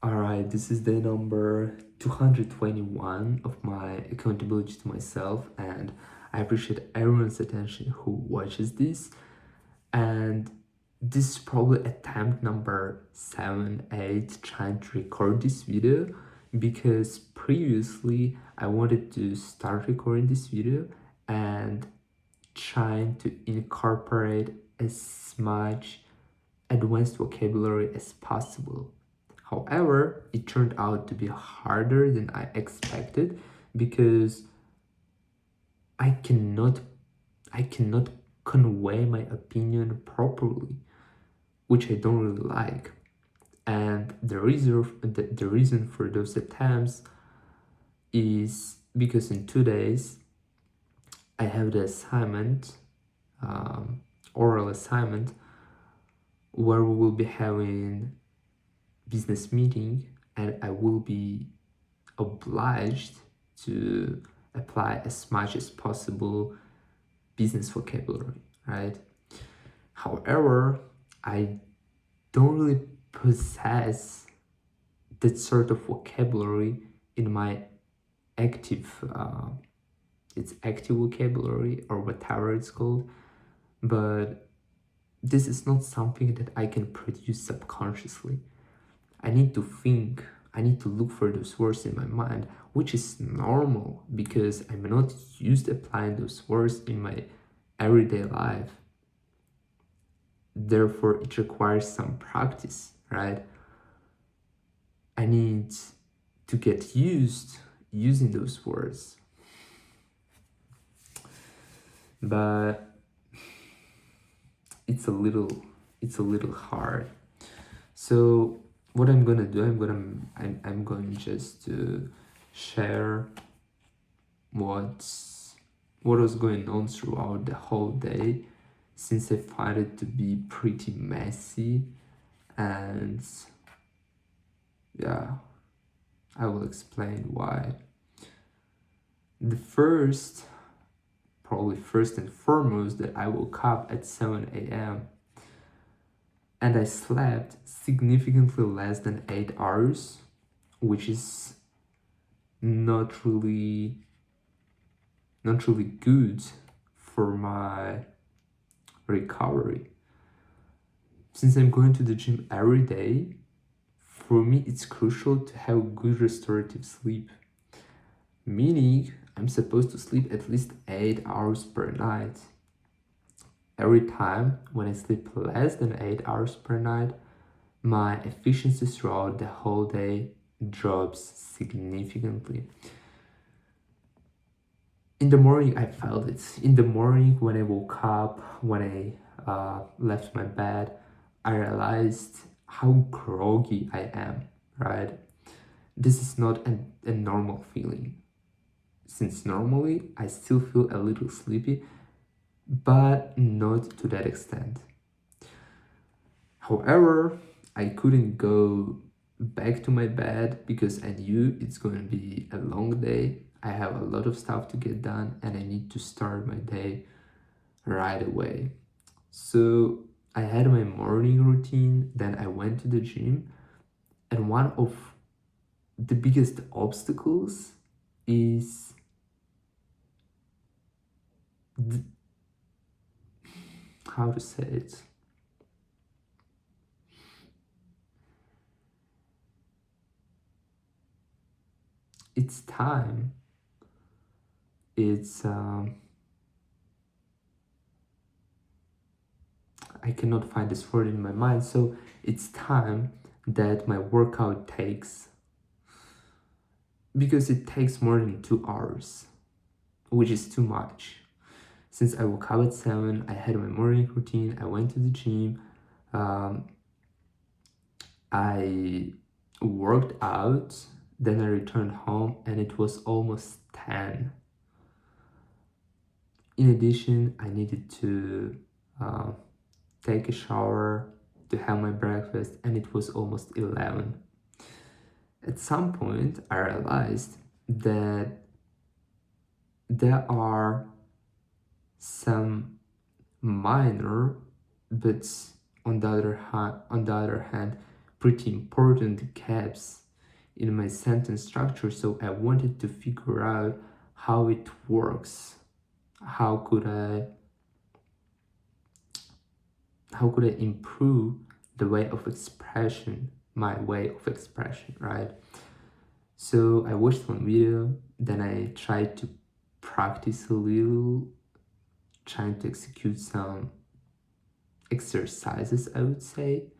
Alright, this is day number 221 of my accountability to myself, and I appreciate everyone's attention who watches this. And this is probably attempt number 7, 8 trying to record this video, because previously I wanted to start recording this video and trying to incorporate as much advanced vocabulary as possible. However, it turned out to be harder than I expected, because I cannot convey my opinion properly, which I don't really like. And the reason for those attempts is because in 2 days I have the assignment, oral assignment, where we will be having business meeting, and I will be obliged to apply as much as possible business vocabulary, right? However, I don't really possess that sort of vocabulary in my active it's active vocabulary or whatever it's called, but this is not something that I can produce subconsciously. I need to think, I need to look for those words in my mind, which is normal because I'm not used to applying those words in my everyday life. Therefore, it requires some practice, right? I need to get used using those words. But it's a little hard. So what I'm gonna do, I'm going just to share what was going on throughout the whole day, since I find it to be pretty messy. And yeah, I will explain why. Probably first and foremost, that I woke up at 7 a.m. and I slept significantly less than 8 hours, which is not really good for my recovery. Since I'm going to the gym every day, for me it's crucial to have good restorative sleep, meaning I'm supposed to sleep at least 8 hours per night. Every time when I sleep less than 8 hours per night, my efficiency throughout the whole day drops significantly. In the morning, I felt it. In the morning, when I woke up, when I left my bed, I realized how groggy I am, right? This is not a normal feeling, since normally I still feel a little sleepy, but not to that extent. However, I couldn't go back to my bed because I knew it's going to be a long day. I have a lot of stuff to get done and I need to start my day right away. So I had my morning routine, then I went to the gym, and one of the biggest obstacles is how to say it. It's time. It's I cannot find this word in my mind. So it's time that my workout takes, because it takes more than 2 hours, which is too much. Since I woke up at 7, I had my morning routine, I went to the gym, I worked out, then I returned home and it was almost 10. In addition, I needed to take a shower, to have my breakfast, and it was almost 11. At some point, I realized that there are some minor, but on the other hand, pretty important gaps in my sentence structure, so I wanted to figure out how it works. How could I improve the way of expression, my way of expression, right? So I watched one video, then I tried to practice a little, trying to execute some exercises, I would say.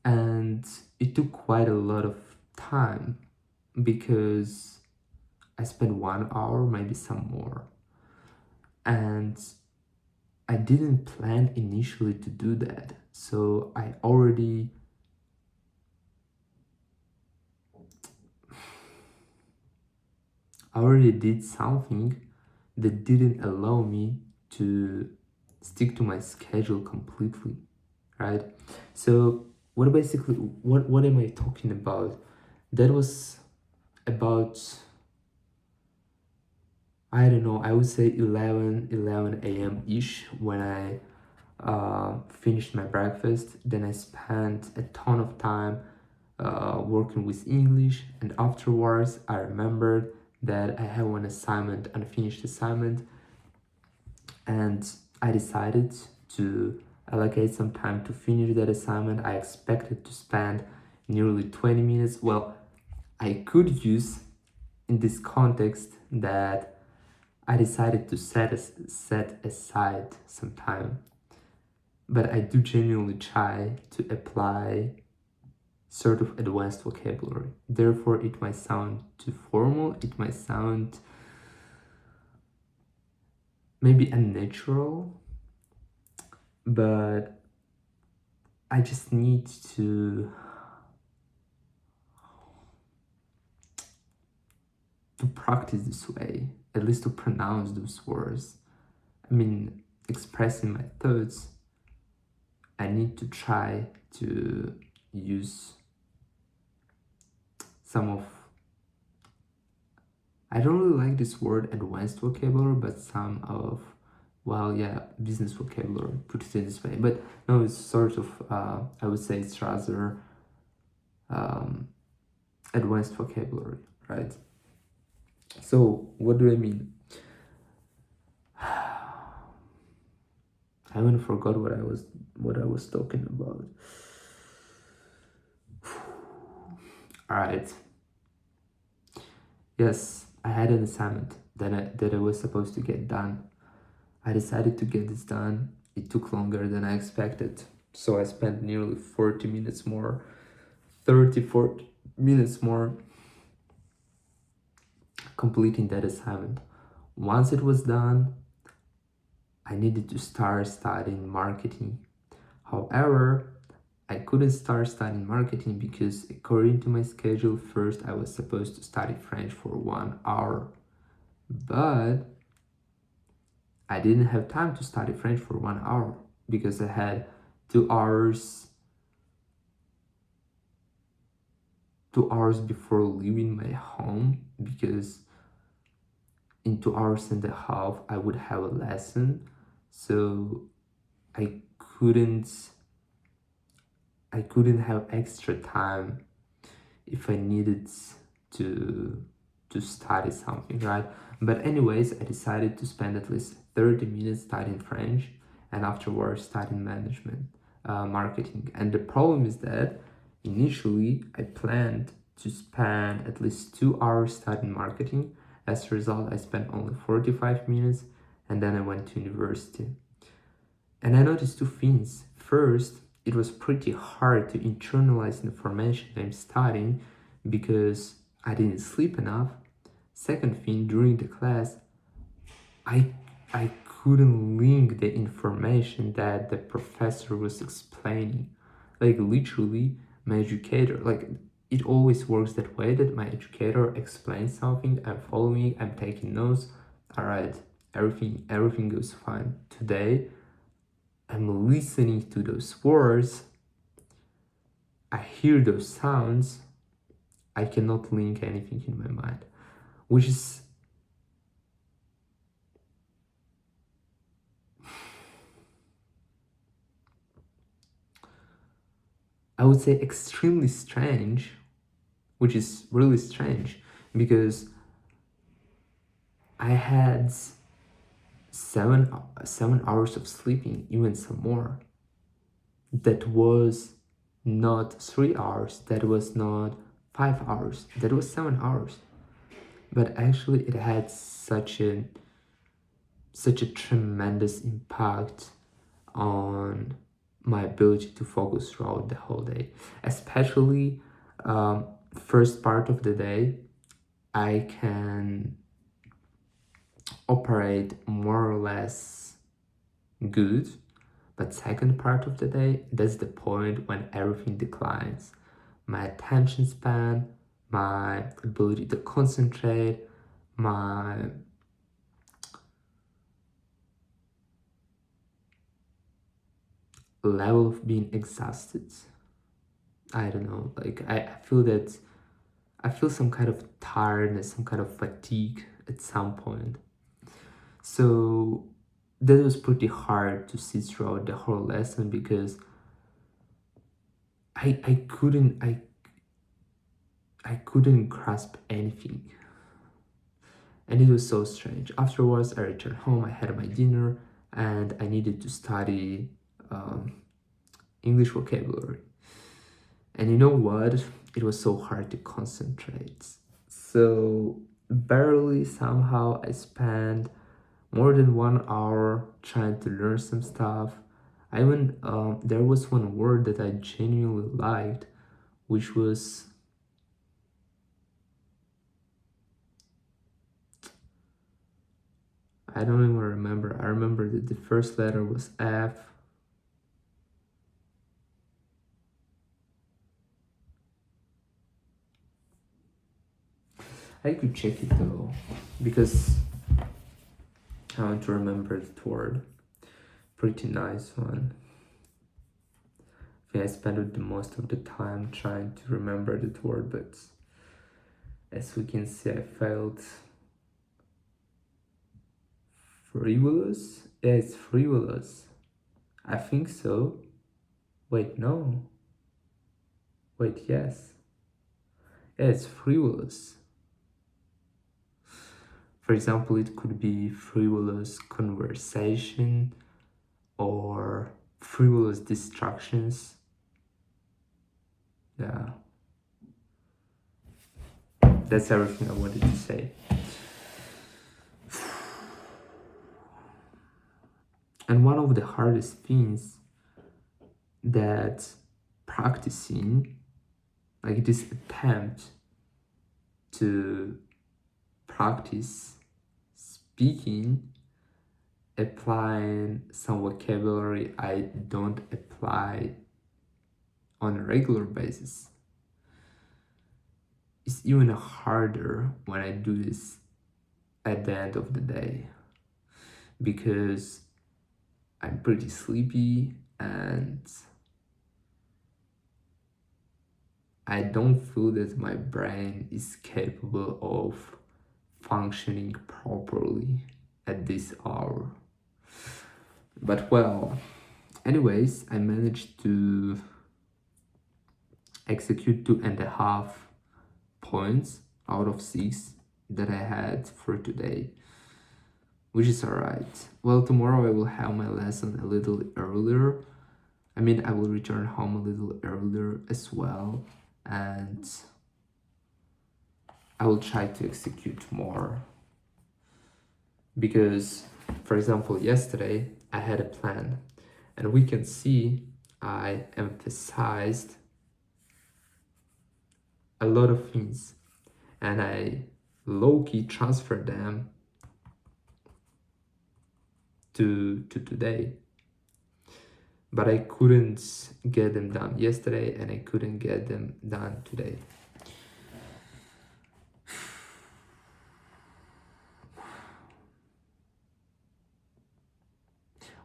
And it took quite a lot of time because I spent 1 hour, maybe some more. And I didn't plan initially to do that. So I already did something that didn't allow me to stick to my schedule completely, right? So what am I talking about? That was about, I don't know, I would say 11 a.m. ish when I finished my breakfast. Then I spent a ton of time working with English, and afterwards I remembered that I had one assignment, unfinished assignment, and I decided to allocate some time to finish that assignment. I expected to spend nearly 20 minutes. Well, I could use in this context that I decided to set aside some time, but I do genuinely try to apply sort of advanced vocabulary. Therefore, it might sound too formal, it might sound maybe unnatural, but I just need to practice this way, at least to pronounce those words. I mean, expressing my thoughts, I need to try to use some of, I don't really like this word advanced vocabulary, but some of, well, yeah, business vocabulary, put it in this way. But no, it's sort of, I would say it's rather advanced vocabulary, right? So what do I mean? I even forgot what I was talking about. All right. Yes, I had an assignment that I was supposed to get done. I decided to get this done. It took longer than I expected. So I spent nearly 40 minutes more, 40 minutes more completing that assignment. Once it was done, I needed to start studying marketing. However, I couldn't start studying marketing because according to my schedule, first I was supposed to study French for 1 hour. But I didn't have time to study French for 1 hour because I had 2 hours 2 hours before leaving my home, because in 2 hours and a half I would have a lesson. So I couldn't have extra time if I needed to study something, right? But anyways, I decided to spend at least 30 minutes studying French and afterwards studying management, marketing. And the problem is that initially I planned to spend at least 2 hours studying marketing. As a result, I spent only 45 minutes, and then I went to university. And I noticed two things. First, it was pretty hard to internalize information I'm studying because I didn't sleep enough. Second thing, during the class, I couldn't link the information that the professor was explaining. Like literally, my educator, like it always works that way, that my educator explains something, I'm following, I'm taking notes. All right, everything goes fine. Today, I'm listening to those words, I hear those sounds, I cannot link anything in my mind, which is I would say extremely strange, which is really strange because I had 7 hours of sleeping, even some more. That was not 3 hours, that was not 5 hours, that was 7 hours. But actually it had such a tremendous impact on my ability to focus throughout the whole day, especially first part of the day. I can operate more or less good, but second part of the day, that's the point when everything declines. My attention span, my ability to concentrate, my level of being exhausted. I don't know, like I feel that I feel some kind of tiredness, some kind of fatigue at some point. So that was pretty hard to see throughout the whole lesson because I couldn't grasp anything. And it was so strange. Afterwards, I returned home, I had my dinner, and I needed to study English vocabulary. And you know what? It was so hard to concentrate. So barely somehow I spent more than 1 hour trying to learn some stuff. I even there was one word that I genuinely liked, which was I don't even remember. I remember that the first letter was F. I could check it though, because I want to remember the word. Pretty nice one. I think I spent the most of the time trying to remember the word, but as we can see, I failed. Frivolous? Yeah, it's frivolous. I think so. Wait, no. Wait, yes. Yeah, it's frivolous. For example, it could be frivolous conversation or frivolous distractions. Yeah. That's everything I wanted to say. And one of the hardest things that practicing, like this attempt to practice speaking, applying some vocabulary I don't apply on a regular basis, it's even harder when I do this at the end of the day, because I'm pretty sleepy and I don't feel that my brain is capable of functioning properly at this hour. But well, anyways, I managed to execute 2.5 points out of 6 that I had for today, which is alright. Well, tomorrow I will have my lesson a little earlier. I mean, I will return home a little earlier as well, and I will try to execute more. Because, for example, yesterday I had a plan, and we can see I emphasized a lot of things, and I low-key transferred them to today. But I couldn't get them done yesterday, and I couldn't get them done today.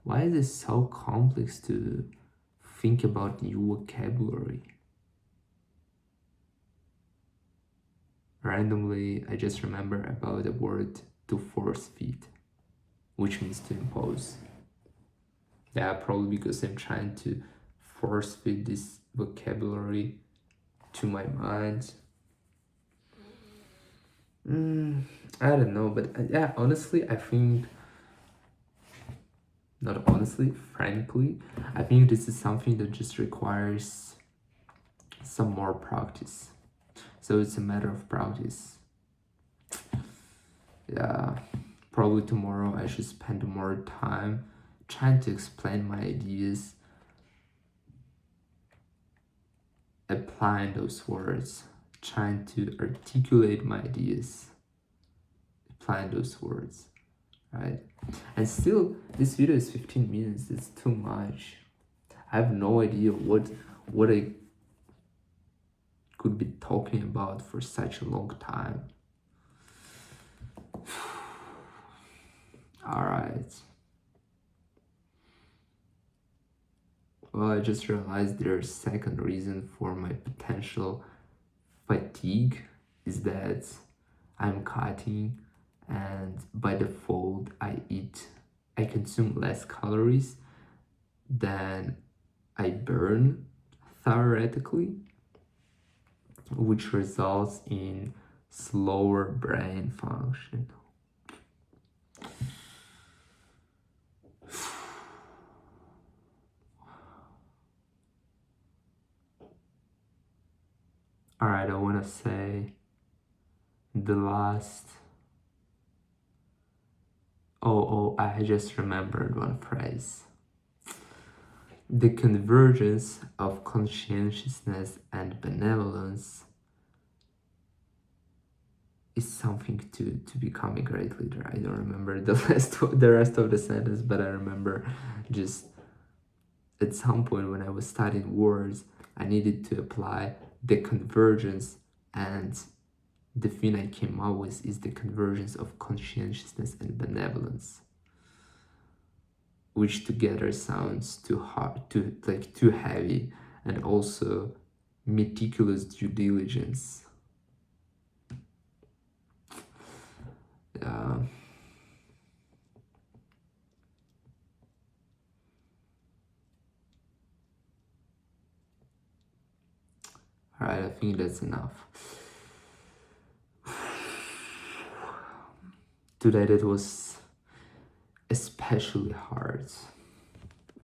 Why is it so complex to think about new vocabulary? Randomly, I just remember about the word to force feed, which means to impose. Yeah, probably because I'm trying to force feed this vocabulary to my mind. I don't know, but yeah, honestly, I think, not honestly, frankly, I think this is something that just requires some more practice. So it's a matter of practice. Yeah, probably tomorrow I should spend more time trying to explain my ideas, applying those words, trying to articulate my ideas, applying those words, right? And still, this video is 15 minutes. It's too much. I have no idea what I could be talking about for such a long time. All right. Well, I just realized there's a second reason for my potential fatigue is that I'm cutting, and by default I consume less calories than I burn theoretically, which results in slower brain function. All right, I want to say the last. Oh, I just remembered one phrase. The convergence of conscientiousness and benevolence is something to become a great leader. I don't remember the rest of the sentence, but I remember just at some point when I was studying words, I needed to apply the convergence, and the thing I came up with is the convergence of conscientiousness and benevolence, which together sounds too hard, too heavy, and also meticulous due diligence. All right, I think that's enough. Today that was especially hard.